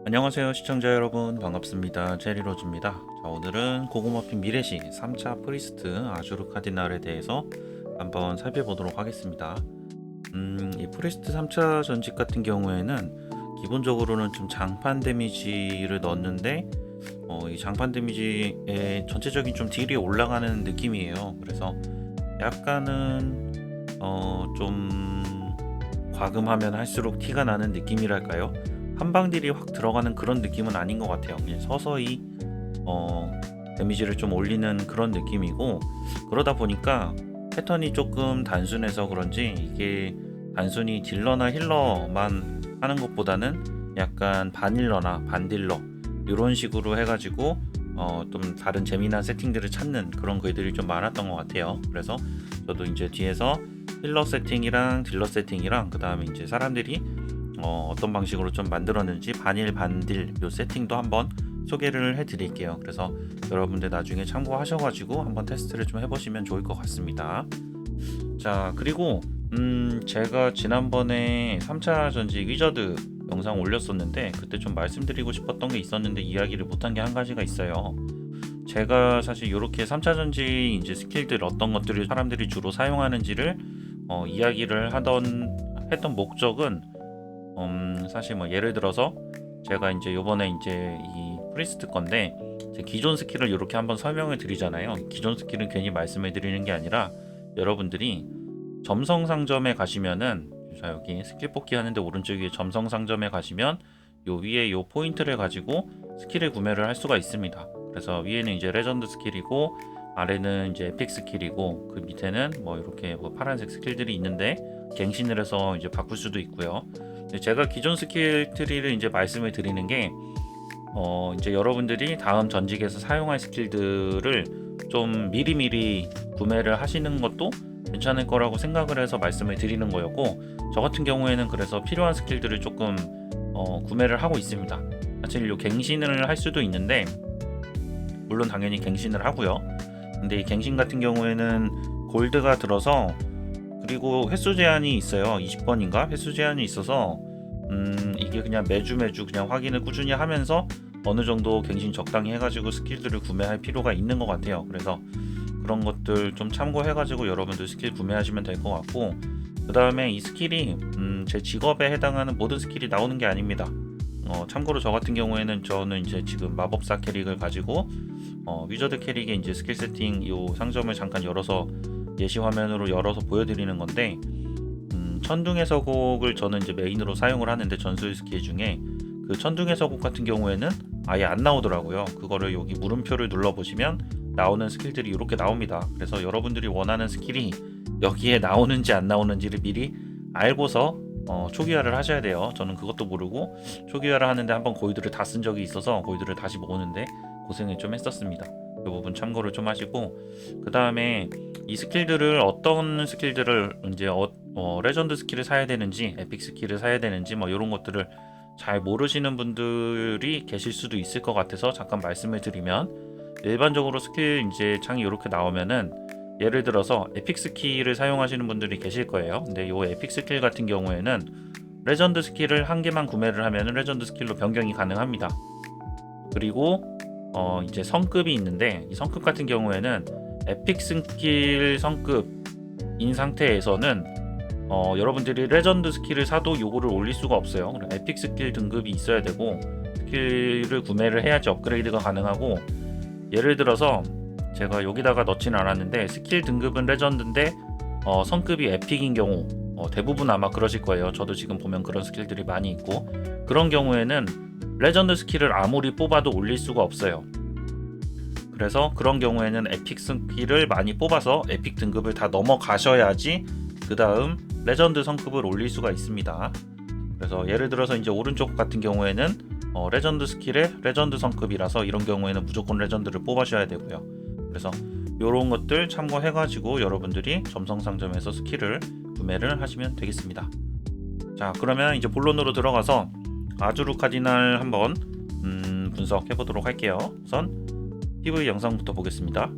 안녕하세요 시청자 여러분, 반갑습니다. 제리로즈입니다. 자, 오늘은 고구마핀 미래시 3차 프리스트 아주르 카디날에 대해서 한번 살펴보도록 하겠습니다. 이 프리스트 3차 전직 같은 경우에는 기본적으로는 좀 장판 데미지를 넣었는데 이 장판 데미지의 전체적인 좀 딜이 올라가는 느낌이에요. 그래서 약간은 좀 과금하면 할수록 티가 나는 느낌이랄까요? 한방딜이 확 들어가는 그런 느낌은 아닌 것 같아요. 그냥 서서히 어, 데미지를 좀 올리는 그런 느낌이고, 그러다 보니까 패턴이 조금 단순해서 그런지 이게 단순히 딜러나 힐러만 하는 것보다는 약간 반힐러나 반딜러 이런 식으로 해가지고 좀 다른 재미난 세팅들을 찾는 그런 글들이 좀 많았던 것 같아요. 그래서 저도 이제 뒤에서 힐러 세팅이랑 딜러 세팅이랑 그 다음에 이제 사람들이 어떤 방식으로 좀 만들었는지 반일 반딜 요 세팅도 한번 소개를 해드릴게요. 그래서 여러분들 나중에 참고하셔가지고 한번 테스트를 좀 해보시면 좋을 것 같습니다. 자, 그리고 제가 지난번에 3차 전직 위저드 영상 올렸었는데 그때 좀 말씀드리고 싶었던 게 있었는데 이야기를 못한 게 한 가지가 있어요. 제가 사실 이렇게 3차 전직 이제 스킬들 어떤 것들을 사람들이 주로 사용하는지를 이야기를 했던 목적은 사실 뭐 예를 들어서 제가 이제 요번에 이제 이 프리스트 건데 제 기존 스킬을 이렇게 한번 설명을 드리잖아요. 기존 스킬은 괜히 말씀을 드리는 게 아니라 여러분들이 점성 상점에 가시면은, 자 여기 스킬 뽑기 하는데 오른쪽 위에 점성 상점에 가시면 요 위에 요 포인트를 가지고 스킬을 구매를 할 수가 있습니다. 그래서 위에는 이제 레전드 스킬이고 아래는 이제 에픽 스킬이고 그 밑에는 뭐 이렇게 뭐 파란색 스킬들이 있는데 갱신을 해서 이제 바꿀 수도 있고요. 제가 기존 스킬 트리를 이제 말씀을 드리는 게 이제 여러분들이 다음 전직에서 사용할 스킬들을 좀 미리미리 구매를 하시는 것도 괜찮을 거라고 생각을 해서 말씀을 드리는 거였고, 저 같은 경우에는 그래서 필요한 스킬들을 조금 구매를 하고 있습니다. 사실 요 갱신을 할 수도 있는데 물론 당연히 갱신을 하고요. 근데 이 갱신 같은 경우에는 골드가 들어서, 그리고 횟수 제한이 있어요. 20번인가 횟수 제한이 있어서 이게 그냥 매주 그냥 확인을 꾸준히 하면서 어느 정도 갱신 적당히 해가지고 스킬들을 구매할 필요가 있는 것 같아요. 그래서 그런 것들 좀 참고해가지고 여러분들 스킬 구매하시면 될 것 같고, 그 다음에 이 스킬이 제 직업에 해당하는 모든 스킬이 나오는 게 아닙니다. 참고로 저 같은 경우에는 저는 이제 지금 마법사 캐릭을 가지고 위저드 캐릭의 이제 스킬 세팅 이 상점을 잠깐 열어서 예시 화면으로 열어서 보여드리는 건데, 천둥의 서곡을 저는 이제 메인으로 사용을 하는데 전술 스킬 중에 그 천둥의 서곡 같은 경우에는 아예 안 나오더라고요. 그거를 여기 물음표를 눌러 보시면 나오는 스킬들이 이렇게 나옵니다. 그래서 여러분들이 원하는 스킬이 여기에 나오는지 안 나오는지를 미리 알고서 초기화를 하셔야 돼요. 저는 그것도 모르고 초기화를 하는데 한번 골드를 다 쓴 적이 있어서 골드를 다시 모으는데 고생을 좀 했었습니다. 그 부분 참고를 좀 하시고, 그 다음에 이 스킬들을 어떤 스킬들을 이제 레전드 스킬을 사야 되는지 에픽 스킬을 사야 되는지 뭐 이런 것들을 잘 모르시는 분들이 계실 수도 있을 것 같아서 잠깐 말씀을 드리면, 일반적으로 스킬 이제 창이 이렇게 나오면은 예를 들어서 에픽 스킬을 사용하시는 분들이 계실 거예요. 근데 이 에픽 스킬 같은 경우에는 레전드 스킬을 한 개만 구매를 하면 레전드 스킬로 변경이 가능합니다. 그리고 이제 성급이 있는데 이 성급 같은 경우에는 에픽 스킬 성급인 상태에서는 여러분들이 레전드 스킬을 사도 요거를 올릴 수가 없어요. 에픽 스킬 등급이 있어야 되고 스킬을 구매를 해야지 업그레이드가 가능하고, 예를 들어서 제가 여기다가 넣지는 않았는데 스킬 등급은 레전드인데 성급이 에픽인 경우, 대부분 아마 그러실 거예요. 저도 지금 보면 그런 스킬들이 많이 있고, 그런 경우에는 레전드 스킬을 아무리 뽑아도 올릴 수가 없어요. 그래서 그런 경우에는 에픽 스킬을 많이 뽑아서 에픽 등급을 다 넘어가셔야지 그 다음 레전드 성급을 올릴 수가 있습니다. 그래서 예를 들어서 이제 오른쪽 같은 경우에는 레전드 스킬의 레전드 성급이라서 이런 경우에는 무조건 레전드를 뽑으셔야 되고요. 그래서 이런 것들 참고해가지고 여러분들이 점성상점에서 스킬을 구매를 하시면 되겠습니다. 자, 그러면 이제 본론으로 들어가서 아주르 카디날 한번 분석해 보도록 할게요. 우선 PV 영상부터 보겠습니다.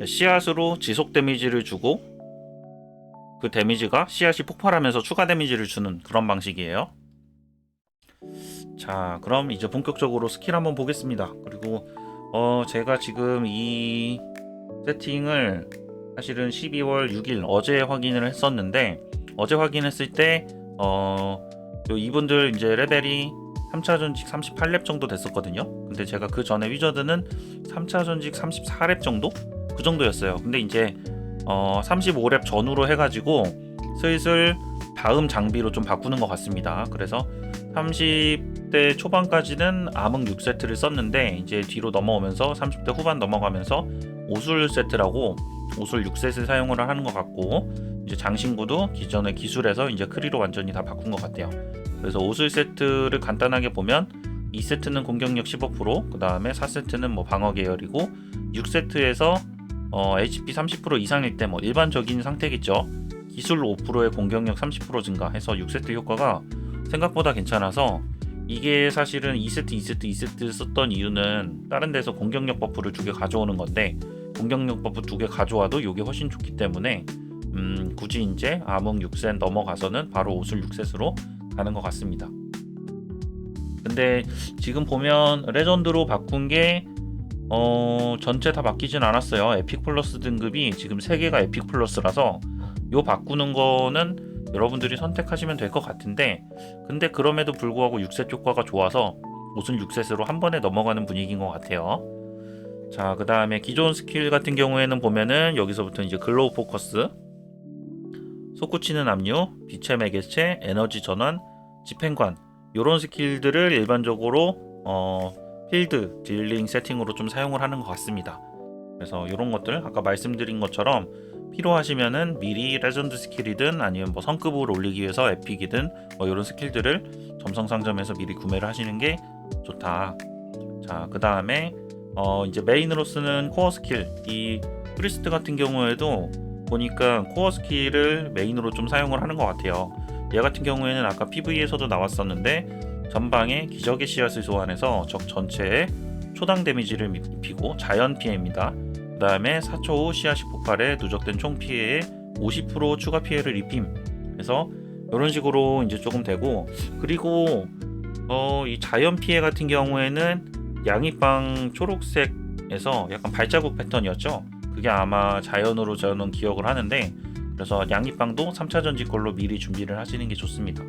씨앗으로 지속 데미지를 주고 그 데미지가 씨앗이 폭발하면서 추가 데미지를 주는 그런 방식이에요. 자, 그럼 이제 본격적으로 스킬 한번 보겠습니다. 그리고 제가 지금 이 세팅을 사실은 12월 6일 어제 확인을 했었는데, 어제 확인했을 때 이분들 이제 레벨이 3차 전직 38렙 정도 됐었거든요. 근데 제가 그 전에 위저드는 3차 전직 34렙 정도? 그 정도였어요. 근데 이제 35렙 전후로 해가지고 슬슬 다음 장비로 좀 바꾸는 것 같습니다. 그래서 30대 초반까지는 암흑 6세트를 썼는데, 이제 뒤로 넘어오면서 30대 후반 넘어가면서 오술 세트라고 오술 6셋을 사용을 하는 것 같고, 이제 장신구도 기존의 기술에서 이제 크리로 완전히 다 바꾼 것 같아요. 그래서 오술 세트를 간단하게 보면 2세트는 공격력 15%, 그 다음에 4세트는 뭐 방어 계열이고, 6세트에서 HP 30% 이상일 때 뭐 일반적인 상태겠죠. 기술 5%의 공격력 30% 증가해서 6세트 효과가 생각보다 괜찮아서, 이게 사실은 2세트 썼던 이유는 다른 데서 공격력 버프를 2개 가져오는 건데, 공격력 버프 2개 가져와도 이게 훨씬 좋기 때문에 굳이 이제 암흑 6셋 넘어가서는 바로 오술 6셋으로 가는 것 같습니다. 근데 지금 보면 레전드로 바꾼 게 전체 다 바뀌진 않았어요. 에픽 플러스 등급이 지금 3개가 에픽 플러스라서 요 바꾸는 거는 여러분들이 선택하시면 될 것 같은데, 근데 그럼에도 불구하고 6셋 효과가 좋아서 오순 6셋으로 한 번에 넘어가는 분위기인 것 같아요. 자, 그 다음에 기존 스킬 같은 경우에는 보면은 여기서부터 이제 글로우 포커스, 솟구치는 압류, 빛의 매개체, 에너지 전환, 집행관, 요런 스킬들을 일반적으로 필드 딜링 세팅으로 좀 사용을 하는 것 같습니다. 그래서 이런 것들 아까 말씀드린 것처럼 필요하시면은 미리 레전드 스킬이든 아니면 뭐 성급을 올리기 위해서 에픽이든 뭐 이런 스킬들을 점성 상점에서 미리 구매를 하시는 게 좋다. 자, 그 다음에 이제 메인으로 쓰는 코어 스킬, 이 프리스트 같은 경우에도 보니까 코어 스킬을 메인으로 좀 사용을 하는 것 같아요. 얘 같은 경우에는 아까 PV에서도 나왔었는데, 전방에 기적의 씨앗을 소환해서 적 전체에 초당 데미지를 입히고 자연 피해입니다. 그 다음에 4초 후 씨앗이 폭발해 누적된 총 피해에 50% 추가 피해를 입힘. 그래서 이런 식으로 이제 조금 되고, 그리고 이 자연 피해 같은 경우에는 양이빵 초록색에서 약간 발자국 패턴이었죠. 그게 아마 자연으로 저는 기억을 하는데, 그래서 양이빵도 3차 전지 걸로 미리 준비를 하시는 게 좋습니다.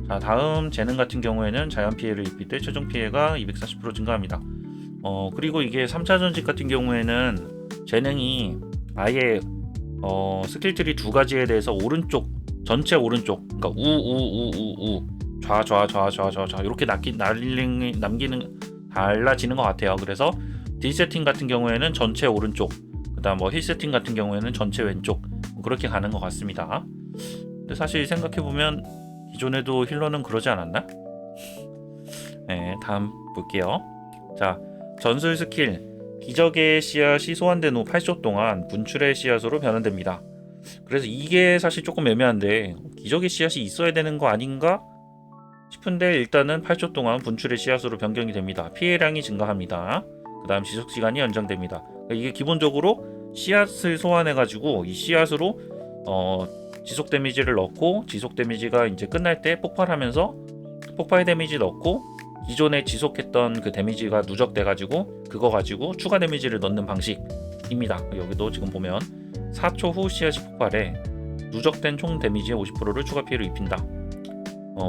자, 다음 재능 같은 경우에는 자연 피해를 입힐 때 최종 피해가 240% 증가합니다. 그리고 이게 3차 전직 같은 경우에는 재능이 아예 스킬트리 2가지에 대해서 오른쪽, 전체 오른쪽, 그러니까 우우우우우 좌좌좌좌좌좌 이렇게 남기는 달라지는 것 같아요. 그래서 딜 세팅 같은 경우에는 전체 오른쪽, 그다음 뭐 힐 세팅 같은 경우에는 전체 왼쪽, 그렇게 가는 것 같습니다. 근데 사실 생각해보면 기존에도 힐러는 그러지 않았나? 네, 다음 볼게요. 자, 전술 스킬 기적의 씨앗이 소환된 후 8초 동안 분출의 씨앗으로 변환됩니다. 그래서 이게 사실 조금 애매한데, 기적의 씨앗이 있어야 되는 거 아닌가 싶은데, 일단은 8초 동안 분출의 씨앗으로 변경이 됩니다. 피해량이 증가합니다. 그 다음 지속시간이 연장됩니다. 그러니까 이게 기본적으로 씨앗을 소환해가지고 이 씨앗으로 지속 데미지를 넣고, 지속 데미지가 이제 끝날 때 폭발하면서 폭발 데미지 넣고, 기존에 지속했던 그 데미지가 누적돼가지고 그거 가지고 추가 데미지를 넣는 방식입니다. 여기도 지금 보면 4초 후 씨앗이 폭발해 누적된 총 데미지의 50%를 추가 피해를 입힌다.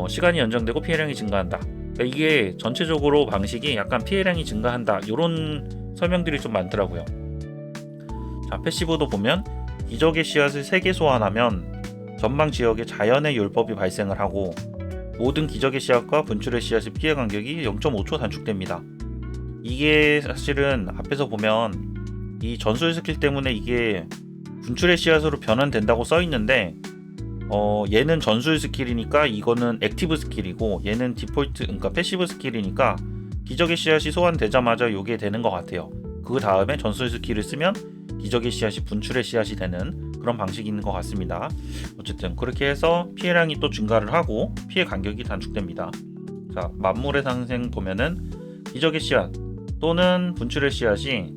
시간이 연장되고 피해량이 증가한다. 그러니까 이게 전체적으로 방식이 약간 피해량이 증가한다, 이런 설명들이 좀 많더라고요. 자, 패시브도 보면 기적의 씨앗을 3개 소환하면 전방 지역에 자연의 율법이 발생을 하고, 모든 기적의 씨앗과 분출의 씨앗의 피해 간격이 0.5초 단축됩니다. 이게 사실은 앞에서 보면 이 전술 스킬 때문에 이게 분출의 씨앗으로 변환된다고 써 있는데, 얘는 전술 스킬이니까 이거는 액티브 스킬이고, 얘는 디폴트, 그러니까 패시브 스킬이니까 기적의 씨앗이 소환되자마자 요게 되는 것 같아요. 그 다음에 전술 스킬을 쓰면 기적의 씨앗이 분출의 씨앗이 되는 그런 방식이 있는 것 같습니다. 어쨌든 그렇게 해서 피해량이 또 증가를 하고 피해 간격이 단축됩니다. 자, 만물의 상생 보면은 기적의 씨앗 또는 분출의 씨앗이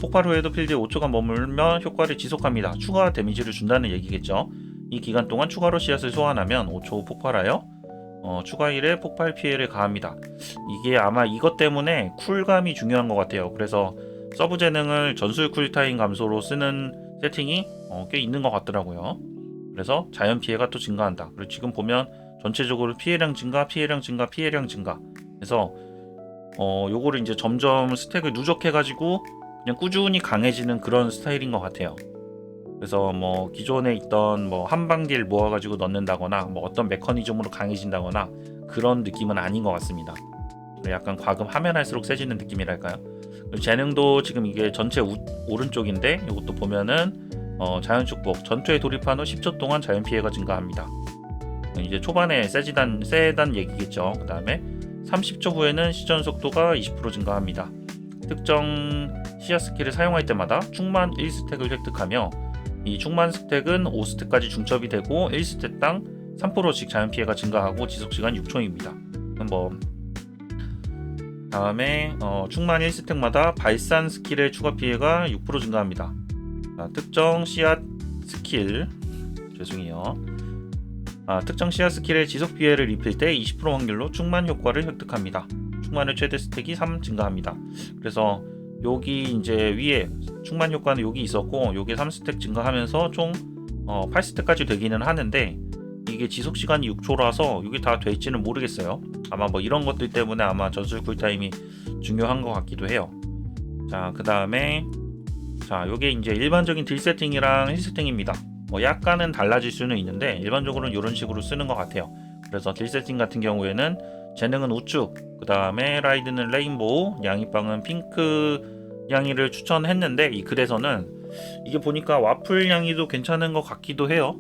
폭발 후에도 필드에 5초간 머물며 효과를 지속합니다. 추가 데미지를 준다는 얘기겠죠. 이 기간 동안 추가로 씨앗을 소환하면 5초 후 폭발하여 추가 힐에 폭발 피해를 가합니다. 이게 아마 이것 때문에 쿨감이 중요한 것 같아요. 그래서 서브 재능을 전술 쿨타임 감소로 쓰는 세팅이 꽤 있는 것 같더라고요. 그래서 자연 피해가 또 증가한다. 그리고 지금 보면 전체적으로 피해량 증가, 피해량 증가, 피해량 증가. 그래서 요거를 이제 점점 스택을 누적해가지고 그냥 꾸준히 강해지는 그런 스타일인 것 같아요. 그래서 뭐 기존에 있던 뭐 한방딜 모아가지고 넣는다거나 뭐 어떤 메커니즘으로 강해진다거나 그런 느낌은 아닌 것 같습니다. 약간 과금하면 할수록 세지는 느낌이랄까요. 재능도 지금 이게 전체 오른쪽인데 이것도 보면은 자연 축복 전투에 돌입한 후 10초 동안 자연 피해가 증가합니다. 이제 초반에 세단 얘기겠죠. 그 다음에 30초 후에는 시전 속도가 20% 증가합니다. 특정 씨앗 스킬을 사용할 때마다 충만 1스택을 획득하며 이 충만 스택은 5스택까지 중첩이 되고 1스택당 3%씩 자연 피해가 증가하고 지속시간 6초입니다. 뭐 다음에 충만 1스택마다 발산 스킬의 추가 피해가 6% 증가합니다. 특정 씨앗 스킬 특정 씨앗 스킬의 지속 피해를 입힐 때 20% 확률로 충만 효과를 획득합니다. 충만의 최대 스택이 3 증가합니다. 그래서 여기 이제 위에 충만 효과는 여기 있었고 요게 3스택 증가하면서 총 8스택까지 되기는 하는데 이게 지속 시간이 6초라서 이게 다 될지는 모르겠어요. 아마 뭐 이런 것들 때문에 아마 전술 쿨타임이 중요한 것 같기도 해요. 자, 그 다음에 요게 이제 일반적인 딜 세팅이랑 힐 세팅입니다. 뭐 약간은 달라질 수는 있는데 일반적으로는 이런 식으로 쓰는 것 같아요. 그래서 딜 세팅 같은 경우에는 재능은 우측, 그 다음에 라이드는 레인보우, 양이빵은 핑크 양이를 추천했는데 이 글에서는 이게 보니까 와플 양이도 괜찮은 것 같기도 해요.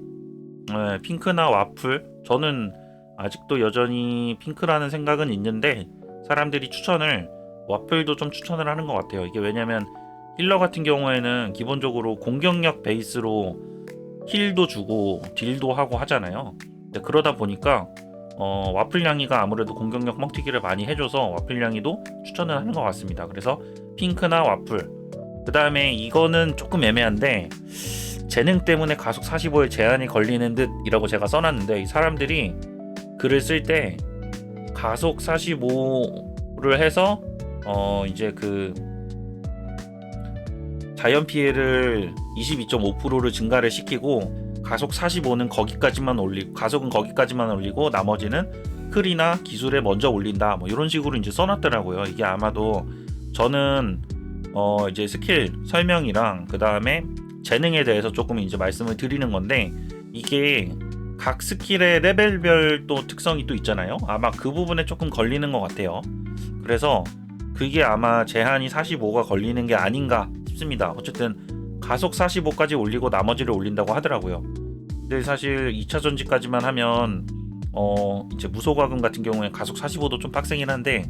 네, 핑크나 와플, 저는 아직도 여전히 핑크라는 생각은 있는데 사람들이 추천을 와플도 좀 추천을 하는 것 같아요. 이게 왜냐면 힐러 같은 경우에는 기본적으로 공격력 베이스로 힐도 주고 딜도 하고 하잖아요. 그러다 보니까 와플 양이가 아무래도 공격력 먹튀기를 많이 해줘서 와플 양이도 추천을 하는 것 같습니다. 그래서 핑크나 와플, 그 다음에 이거는 조금 애매한데 재능 때문에 가속 45에 제한이 걸리는 듯 이라고 제가 써놨는데 이 사람들이 글을 쓸 때 가속 45를 해서 이제 그 자연 피해를 22.5%를 증가를 시키고 가속 45는 거기까지만 올리고 가속은 거기까지만 올리고 나머지는 클이나 기술에 먼저 올린다 뭐 이런 식으로 이제 써놨더라고요. 이게 아마도 저는 이제 스킬 설명이랑 그 다음에 재능에 대해서 조금 이제 말씀을 드리는 건데 이게 각 스킬의 레벨별 또 특성이 또 있잖아요. 아마 그 부분에 조금 걸리는 것 같아요. 그래서 그게 아마 제한이 45가 걸리는 게 아닌가 싶습니다. 어쨌든 가속 45까지 올리고 나머지를 올린다고 하더라고요. 근데 사실 2차 전지까지만 하면 이제 무소과금 같은 경우에 가속 45도 좀 빡세긴 한데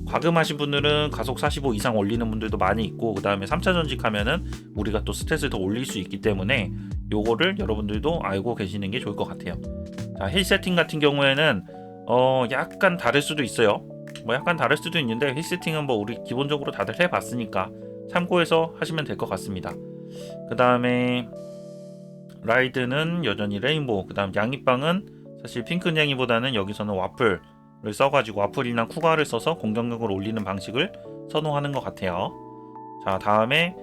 과금하신 분들은 가속 45 이상 올리는 분들도 많이 있고 그 다음에 3차 전직하면은 우리가 또 스탯을 더 올릴 수 있기 때문에 요거를 여러분들도 알고 계시는 게 좋을 것 같아요. 자, 힐 세팅 같은 경우에는 약간 다를 수도 있어요. 뭐 약간 다를 수도 있는데 힐 세팅은 뭐 우리 기본적으로 다들 해봤으니까 참고해서 하시면 될 것 같습니다. 그 다음에 라이드는 여전히 레인보우, 그 다음 양이빵은 사실 핑크 양이보다는 여기서는 와플을 써가지고 와플이나 쿠가를 써서 공격력을 올리는 방식을 선호하는 것 같아요. 자, 다음에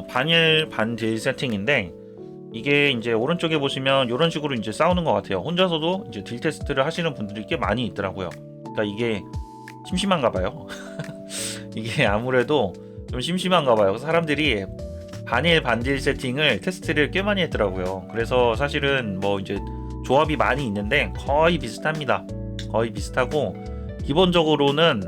반일 반딜 세팅인데 이게 이제 오른쪽에 보시면 이런 식으로 이제 싸우는 것 같아요. 혼자서도 이제 딜 테스트를 하시는 분들이 꽤 많이 있더라고요. 그러니까 이게 심심한가 봐요. 이게 아무래도 좀 심심한가 봐요. 사람들이 반일 반딜 세팅을 테스트를 꽤 많이 했더라고요. 그래서 사실은 뭐 이제 조합이 많이 있는데 거의 비슷합니다. 거의 비슷하고 기본적으로는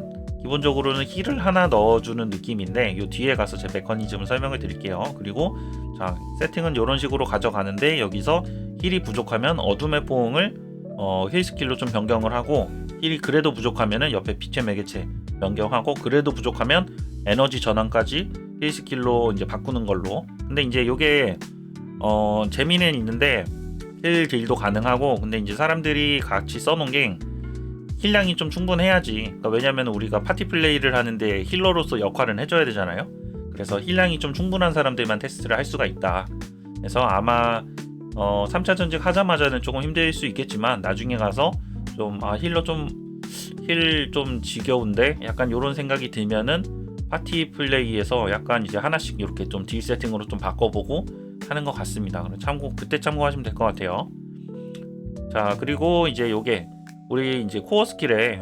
힐을 하나 넣어주는 느낌인데 요 뒤에 가서 제 메커니즘을 설명을 드릴게요. 그리고 자, 세팅은 이런 식으로 가져가는데 여기서 힐이 부족하면 어둠의 포옹을 힐 스킬로 좀 변경을 하고 힐이 그래도 부족하면은 옆에 빛의 매개체 변경하고 그래도 부족하면 에너지 전환까지 힐 스킬로 이제 바꾸는 걸로. 근데 이제 요게 재미는 있는데 힐 딜도 가능하고 근데 이제 사람들이 같이 써놓은 게 힐량이 좀 충분해야지. 그러니까 왜냐면 우리가 파티 플레이를 하는데 힐러로서 역할은 해줘야 되잖아요. 그래서 힐량이 좀 충분한 사람들만 테스트를 할 수가 있다. 그래서 아마 3차 전직 하자마자는 조금 힘들 수 있겠지만 나중에 가서 좀 힐러 힐 좀 지겨운데 약간 요런 생각이 들면은 파티 플레이에서 약간 이제 하나씩 이렇게 좀 딜 세팅으로 좀 바꿔보고 하는 것 같습니다. 그때 참고하시면 될 것 같아요. 자, 그리고 이제 요게 우리 이제 코어 스킬에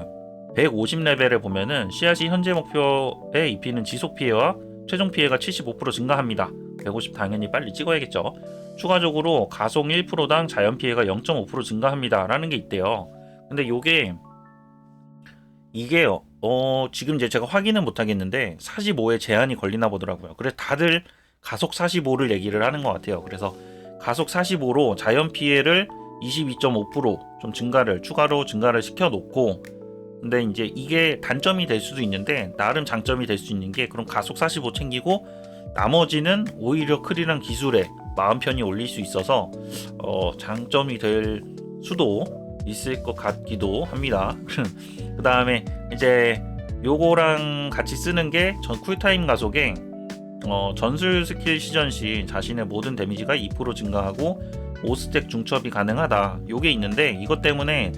150레벨에 보면은 씨앗이 현재 목표에 입히는 지속 피해와 최종 피해가 75% 증가합니다. 150 당연히 빨리 찍어야겠죠. 추가적으로 가속 1%당 자연 피해가 0.5% 증가합니다. 라는 게 있대요. 근데 이게 지금 이제 제가 확인은 못 하겠는데 45에 제한이 걸리나 보더라고요. 그래서 다들 가속 45를 얘기를 하는 것 같아요. 그래서 가속 45로 자연 피해를 22.5%좀 추가로 증가를 시켜 놓고, 근데 이제 이게 단점이 될 수도 있는데 나름 장점이 될 수 있는 게, 그럼 가속 45 챙기고 나머지는 오히려 클이랑 기술에 마음 편히 올릴 수 있어서 장점이 될 수도 있을 것 같기도 합니다. 그 다음에 이제 요거랑 같이 쓰는 게 쿨타임 가속에 전술 스킬 시전 시 자신의 모든 데미지가 2% 증가하고 5스택 중첩이 가능하다. 요게 있는데 이것 때문에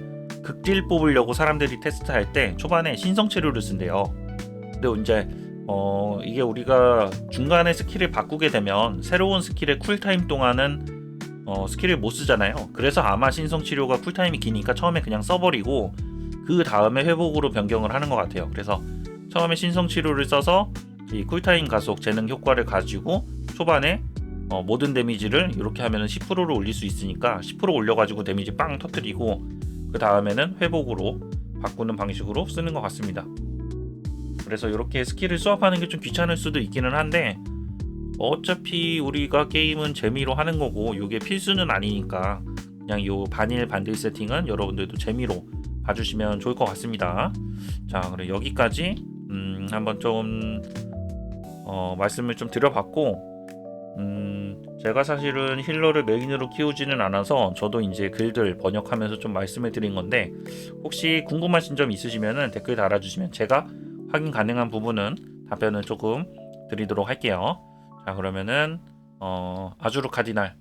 극딜 뽑으려고 사람들이 테스트할 때 초반에 신성 체류를 쓴대요. 근데 이제 이게 우리가 중간에 스킬을 바꾸게 되면 새로운 스킬의 쿨타임 동안은 스킬을 못 쓰잖아요. 그래서 아마 신성 치료가 쿨타임이 기니까 처음에 그냥 써버리고 그 다음에 회복으로 변경을 하는 것 같아요. 그래서 처음에 신성 치료를 써서 이 쿨타임 가속 재능 효과를 가지고 초반에 모든 데미지를 이렇게 하면 10%를 올릴 수 있으니까 10% 올려가지고 데미지 빵 터뜨리고 그 다음에는 회복으로 바꾸는 방식으로 쓰는 것 같습니다. 그래서 이렇게 스킬을 수합하는 게 좀 귀찮을 수도 있기는 한데 어차피 우리가 게임은 재미로 하는 거고 이게 필수는 아니니까 그냥 요 반일 반딜 세팅은 여러분들도 재미로 봐주시면 좋을 것 같습니다. 자, 그럼 여기까지 한번 좀 말씀을 좀 드려봤고, 제가 사실은 힐러를 메인으로 키우지는 않아서 저도 이제 글들 번역하면서 좀 말씀을 드린 건데, 혹시 궁금하신 점 있으시면 댓글 달아주시면 제가 확인 가능한 부분은 답변을 조금 드리도록 할게요. 자, 그러면은 아주르 카디날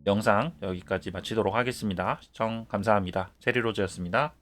영상 여기까지 마치도록 하겠습니다. 시청 감사합니다. 세리로즈였습니다.